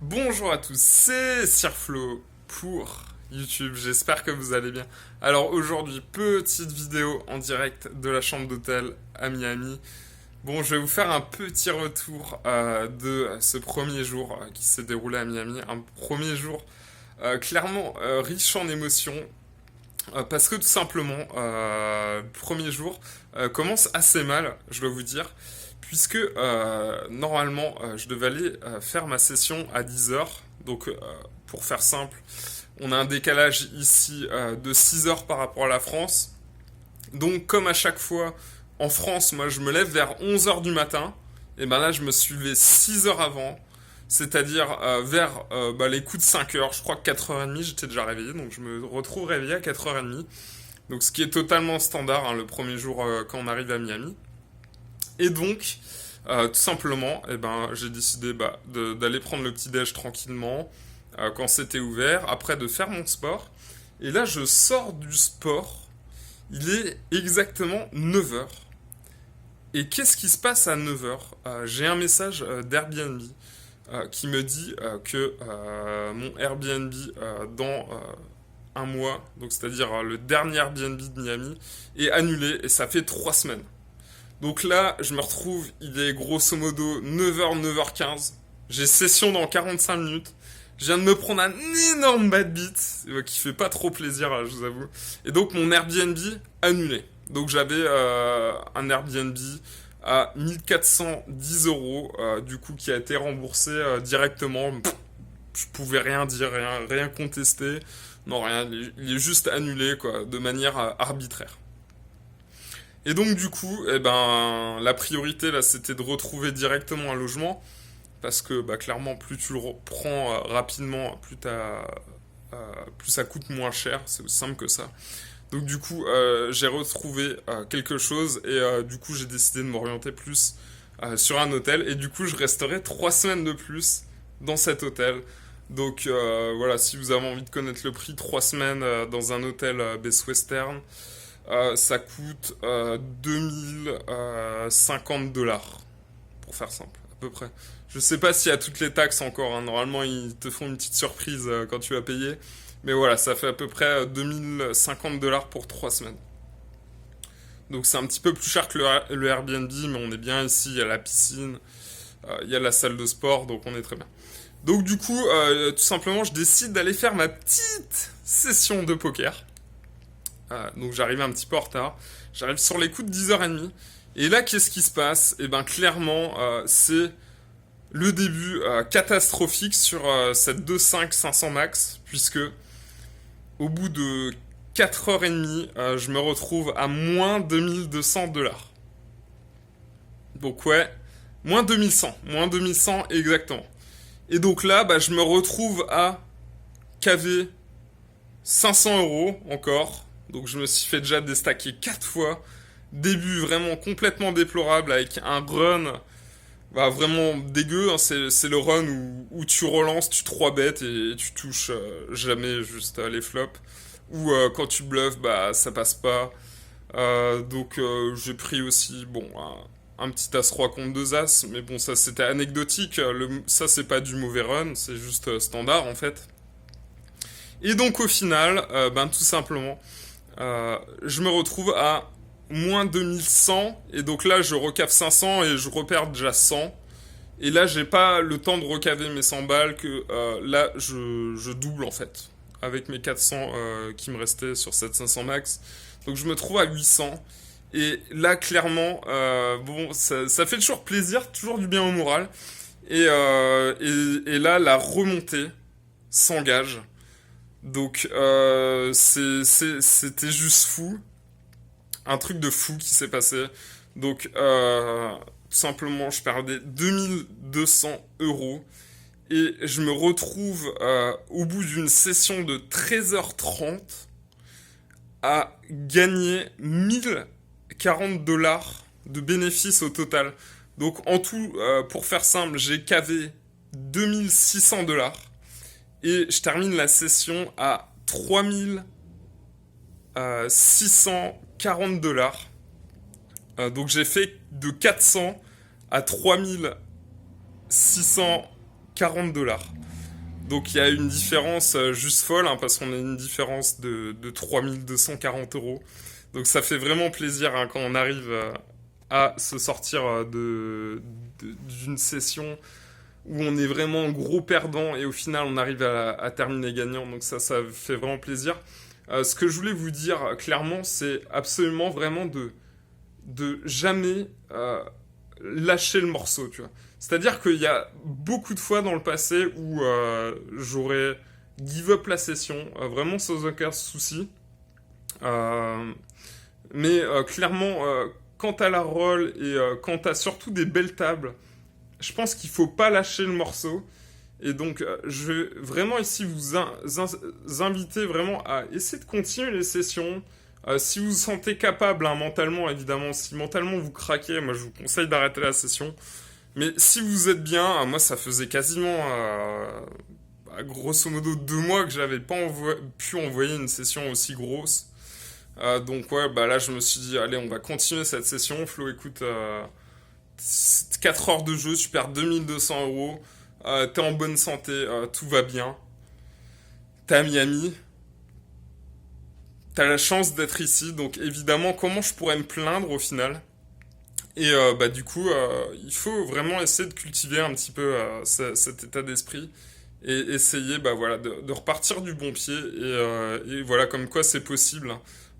Bonjour à tous, c'est Sirflo pour YouTube, j'espère que vous allez bien. Alors aujourd'hui, petite vidéo en direct de la chambre d'hôtel à Miami. Bon, je vais vous faire un petit retour de ce premier jour qui s'est déroulé à Miami. Un premier jour clairement riche en émotions. Parce que tout simplement, le premier jour commence assez mal, je dois vous dire, puisque normalement, je devais aller faire ma session à 10 heures. Donc, pour faire simple, on a un décalage ici de 6 heures par rapport à la France. Donc, comme à chaque fois, en France, moi, je me lève vers 11 heures du matin. Et ben là, je me suis levé 6 heures avant. C'est-à-dire vers les coups de 5 heures. Je crois que 4h30, j'étais déjà réveillé. Donc, je me retrouve réveillé à 4h30. Donc, ce qui est totalement standard hein, le premier jour quand on arrive à Miami. Et donc, tout simplement, eh ben, j'ai décidé d'aller prendre le petit-déj tranquillement quand c'était ouvert, après de faire mon sport. Et là, je sors du sport. Il est exactement 9 heures. Et qu'est-ce qui se passe à 9 heures? J'ai un message d'Airbnb qui me dit que mon Airbnb dans un mois, donc c'est-à-dire le dernier Airbnb de Miami, est annulé et ça fait 3 semaines. Donc là, je me retrouve, il est grosso modo 9h, 9h15. J'ai session dans 45 minutes. Je viens de me prendre un énorme bad beat qui fait pas trop plaisir, je vous avoue. Et donc mon Airbnb annulé. Donc j'avais un Airbnb à 1410 euros, du coup qui a été remboursé directement. Je pouvais rien dire, rien contester. Non, rien, il est juste annulé quoi, de manière arbitraire. Et donc du coup, eh ben, la priorité là, c'était de retrouver directement un logement, parce que bah, clairement, plus tu le reprends rapidement, plus ça coûte moins cher. C'est aussi simple que ça. Donc du coup, j'ai retrouvé quelque chose et du coup, j'ai décidé de m'orienter plus sur un hôtel. Et du coup, je resterai 3 semaines de plus dans cet hôtel. Donc voilà, si vous avez envie de connaître le prix, 3 semaines dans un hôtel Best Western, ça coûte 2050 dollars, pour faire simple, à peu près. Je sais pas s'il y a toutes les taxes encore, hein. Normalement ils te font une petite surprise quand tu vas payer. Mais voilà, ça fait à peu près 2050 dollars pour 3 semaines. Donc c'est un petit peu plus cher que le Airbnb, mais on est bien ici, il y a la piscine, il y a la salle de sport, donc on est très bien. Donc du coup, tout simplement, je décide d'aller faire ma petite session de poker. Donc j'arrive un petit peu en retard. J'arrive sur les coups de 10h30. Et là, qu'est-ce qui se passe? Et ben clairement, c'est le début catastrophique sur cette 2.5 500 max, puisque au bout de 4h30, je me retrouve à moins 2200 dollars. Donc ouais, moins 2100 exactement. Et donc là, bah, je me retrouve à caver 500 euros encore. Donc je me suis fait déjà déstacker 4 fois. Début vraiment complètement déplorable avec un run vraiment dégueu. Hein. C'est le run où tu relances, tu 3 bêtes et tu touches jamais juste les flops. Ou quand tu bluffes, bah ça passe pas. Donc j'ai pris aussi bon un petit As-Roi contre 2 As. Mais bon ça c'était anecdotique. Ça c'est pas du mauvais run, c'est juste standard en fait. Et donc au final, tout simplement, je me retrouve à moins 2100. Et donc là, je recave 500 et je repère déjà 100. Et là, j'ai pas le temps de recaver mes 100 balles que là, je double en fait. Avec mes 400 qui me restaient sur cette 500 max. Donc je me trouve à 800. Et là, clairement, bon, ça fait toujours plaisir, toujours du bien au moral. Et là, la remontée s'engage. Donc c'était juste fou, un truc de fou qui s'est passé. Donc tout simplement je perdais 2200 euros et je me retrouve au bout d'une session de 13h30 à gagner 1040 dollars de bénéfices au total. Donc en tout, pour faire simple, j'ai cavé 2600 dollars. Et je termine la session à 3640 dollars. Donc j'ai fait de 400 à 3640 dollars. Donc il y a une différence juste folle, hein, parce qu'on a une différence de 3 240 euros. Donc ça fait vraiment plaisir hein, quand on arrive à se sortir d'une session où on est vraiment gros perdant et au final on arrive à terminer gagnant. Donc ça fait vraiment plaisir. Ce que je voulais vous dire clairement, c'est absolument vraiment de jamais lâcher le morceau, tu vois. C'est-à-dire qu'il y a beaucoup de fois dans le passé où j'aurais give up la session, vraiment sans aucun souci. Mais clairement, quand t'as la roll et quand t'as surtout des belles tables, je pense qu'il faut pas lâcher le morceau. Et donc, je vais vraiment ici vous inviter vraiment à essayer de continuer les sessions. Si vous vous sentez capable, hein, mentalement, évidemment, si mentalement vous craquez, moi je vous conseille d'arrêter la session. Mais si vous êtes bien, moi ça faisait quasiment, grosso modo, 2 mois que j'avais pas pu envoyer une session aussi grosse. Donc ouais, bah là je me suis dit, allez, on va continuer cette session. Flo, écoute, 4 heures de jeu, tu perds 2 200 euros. T'es en bonne santé, tout va bien. T'es à Miami. T'as la chance d'être ici, donc évidemment, comment je pourrais me plaindre au final? Et bah du coup, il faut vraiment essayer de cultiver un petit peu cet état d'esprit et essayer bah voilà de repartir du bon pied et voilà comme quoi c'est possible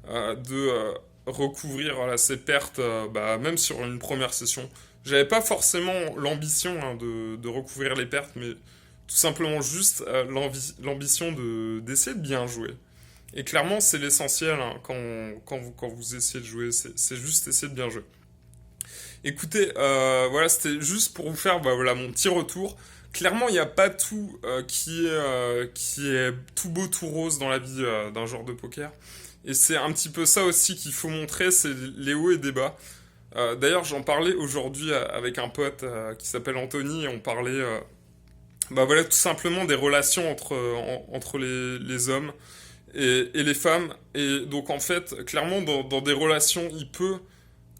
de recouvrir voilà, ces pertes bah, même sur une première session. J'avais pas forcément l'ambition hein, de recouvrir les pertes, mais tout simplement juste l'ambition d'essayer de bien jouer. Et clairement, c'est l'essentiel hein, quand vous essayez de jouer, c'est juste essayer de bien jouer. Écoutez, voilà, c'était juste pour vous faire bah, voilà, mon petit retour. Clairement, il n'y a pas tout qui est tout beau, tout rose dans la vie d'un joueur de poker. Et c'est un petit peu ça aussi qu'il faut montrer, c'est les hauts et des bas. D'ailleurs, j'en parlais aujourd'hui avec un pote qui s'appelle Anthony, et on parlait bah voilà, tout simplement des relations entre les hommes et les femmes. Et donc, en fait, clairement, dans des relations, il peut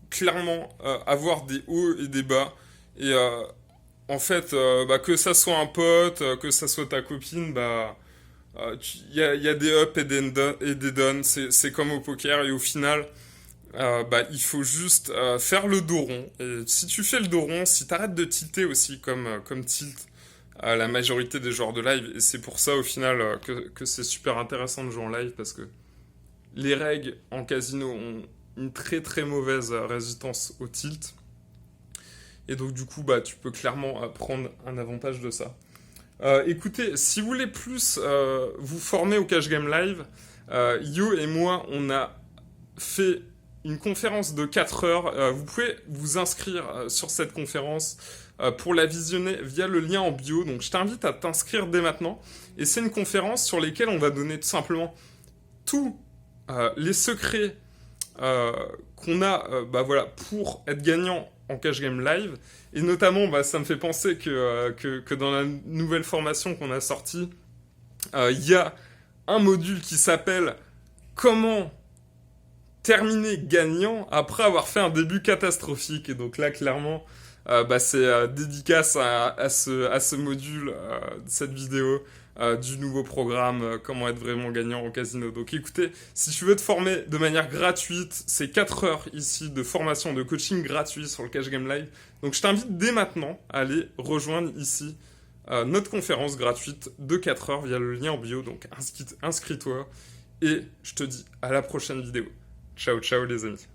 clairement avoir des hauts et des bas. Et en fait, bah, que ça soit un pote, que ça soit ta copine, bah, y a des ups et des downs. C'est comme au poker. Et au final, bah, il faut juste faire le dos rond. Et si tu fais le dos rond, si t'arrêtes de tilter aussi comme tilt la majorité des joueurs de live, et c'est pour ça au final que c'est super intéressant de jouer en live parce que les règles en casino ont une très très mauvaise résistance au tilt. Et donc du coup, bah, tu peux clairement prendre un avantage de ça. Écoutez, si vous voulez plus vous former au Cash Game Live, Yo et moi, on a fait une conférence de 4 heures. Vous pouvez vous inscrire sur cette conférence pour la visionner via le lien en bio. Donc je t'invite à t'inscrire dès maintenant. Et c'est une conférence sur laquelle on va donner tout simplement tous les secrets qu'on a bah, voilà, pour être gagnant en Cash Game Live. Et notamment, bah, ça me fait penser que dans la nouvelle formation qu'on a sortie, y a un module qui s'appelle Comment terminer gagnant après avoir fait un début catastrophique. Et donc là, clairement, bah, c'est dédicace à ce module, cette vidéo du nouveau programme Comment être vraiment gagnant au casino. Donc écoutez, si tu veux te former de manière gratuite, c'est 4 heures ici de formation, de coaching gratuit sur le Cash Game Live. Donc je t'invite dès maintenant à aller rejoindre ici notre conférence gratuite de 4 heures via le lien en bio. Donc inscris-toi et je te dis à la prochaine vidéo. Ciao, ciao les amis.